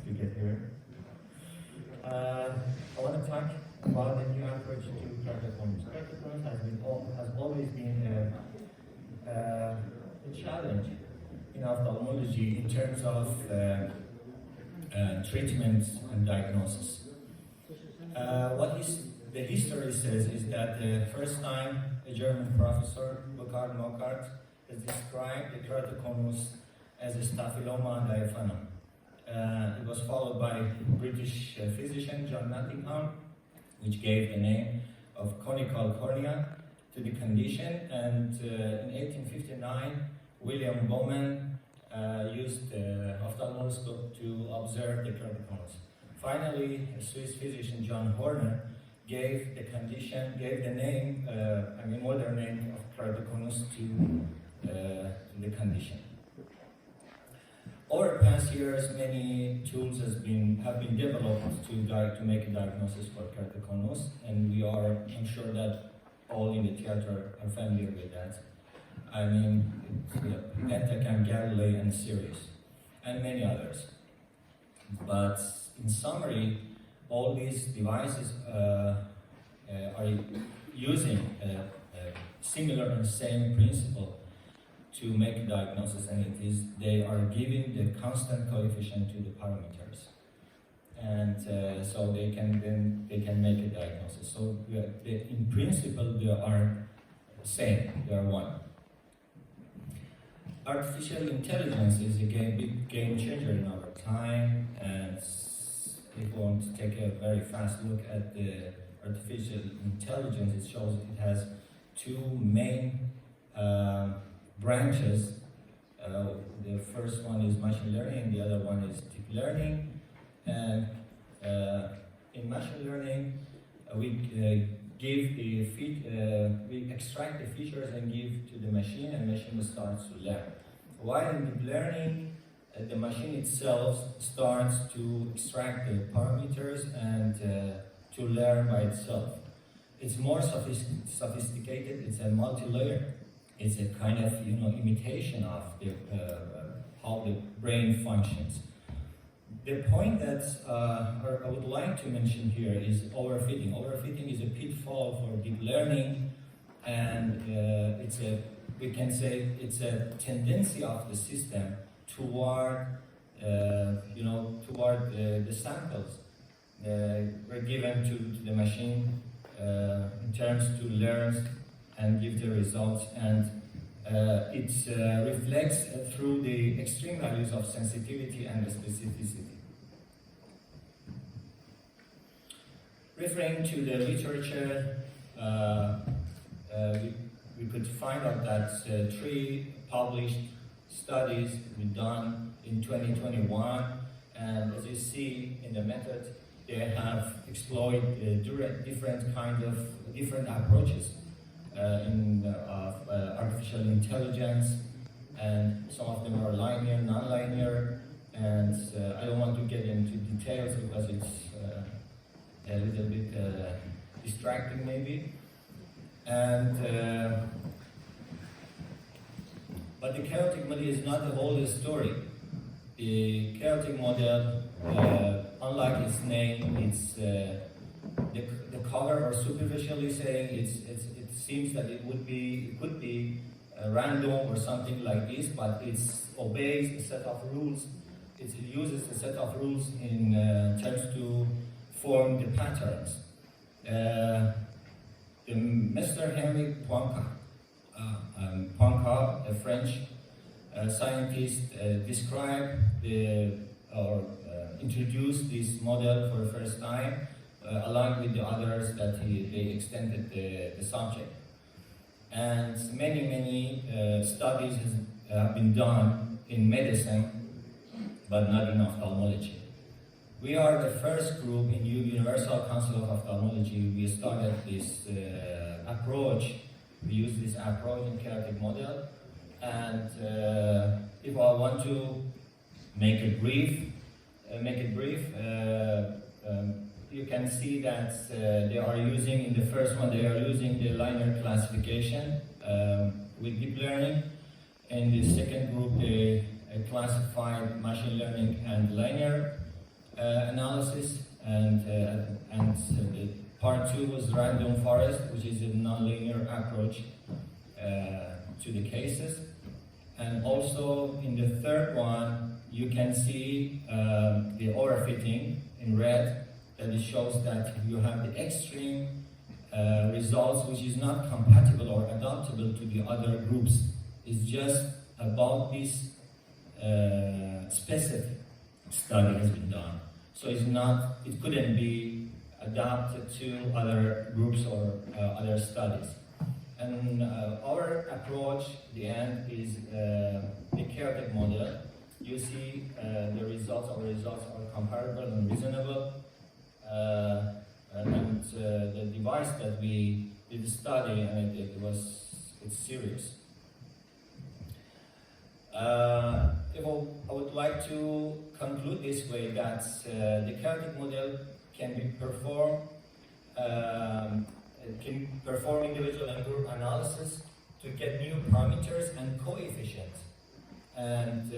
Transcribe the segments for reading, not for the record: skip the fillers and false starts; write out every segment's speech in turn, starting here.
to get here. I want to talk about the new approach to keratoconus. Keratoconus has always been a challenge in ophthalmology in terms of treatment and diagnosis. The history says is that the first time a German professor, Soheil Adib-Moghaddam, has described the keratoconus as a staphyloma diaphanum. It was followed by British physician John Nottingham, which gave the name of conical cornea to the condition, and in 1859 William Bowman used the ophthalmoscope to observe the keratoconus. Finally, a Swiss physician, John Horner, gave the name, modern name of keratoconus to the condition. Over the past years, many tools have been developed to make a diagnosis for keratoconus, and I'm sure that all in the theater are familiar with that. I mean, Pentacam, Galilei, and Sirius, and many others. But in summary, all these devices are using a similar and same principle to make a diagnosis, and they are giving the constant coefficient to the parameters, and so they can make a diagnosis. So in principle they are same, they are one. Artificial intelligence is a big game changer in our time, and if we want to take a very fast look at the artificial intelligence, it shows it has two main branches. The first one is machine learning, the other one is deep learning. And in machine learning, we extract the features and give to the machine, and machine starts to learn. While in deep learning, the machine itself starts to extract the parameters and to learn by itself. It's more sophisticated. It's a multi-layer. It's a kind of imitation of how the brain functions. The point that I would like to mention here is overfitting. Overfitting is a pitfall for deep learning, and we can say it's a tendency of the system toward the samples were given to the machine in terms to learn and give the results, and it reflects through the extreme values of sensitivity and specificity. Referring to the literature, we could find out that 3 published studies were done in 2021, and as you see in the method, they have explored different approaches in artificial intelligence, and some of them are linear, non-linear, and I don't want to get into details because it's a little bit distracting maybe. And but the chaotic model is not the whole story. The chaotic model, unlike its name, it's the cover, or superficially saying, it seems that it could be random or something like this, but it obeys a set of rules. It uses a set of rules in terms to form the patterns. Mr. Henry Poincaré, a French scientist, described introduced this model for the first time, along with the others that they extended the subject. And many studies have been done in medicine, but not in ophthalmology. We are the first group in Universal Council of Ophthalmology. We started this approach. We use this approach in chaotic model. And if I want to make it brief, you can see that they are using, in the first one, they are using the linear classification with deep learning. In the second group, they classified machine learning and linear analysis, and part 2 was random forest, which is a nonlinear approach to the cases. And also in the third one, you can see the overfitting in red, that it shows that you have the extreme results which is not compatible or adaptable to the other groups. It's just about this specific study has been done. So it couldn't be adapted to other groups or other studies. And our approach, the end, is the keratoconus model. You see the results, our results are comparable and reasonable. And the device that we did study, and it's serious. I would like to conclude this way, that the keratoconus model can be performed, can perform individual and group analysis to get new parameters and coefficients, and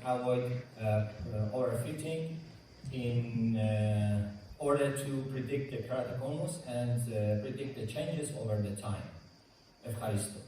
avoid overfitting in order to predict the keratoconus and predict the changes over the time. Ευχαριστώ.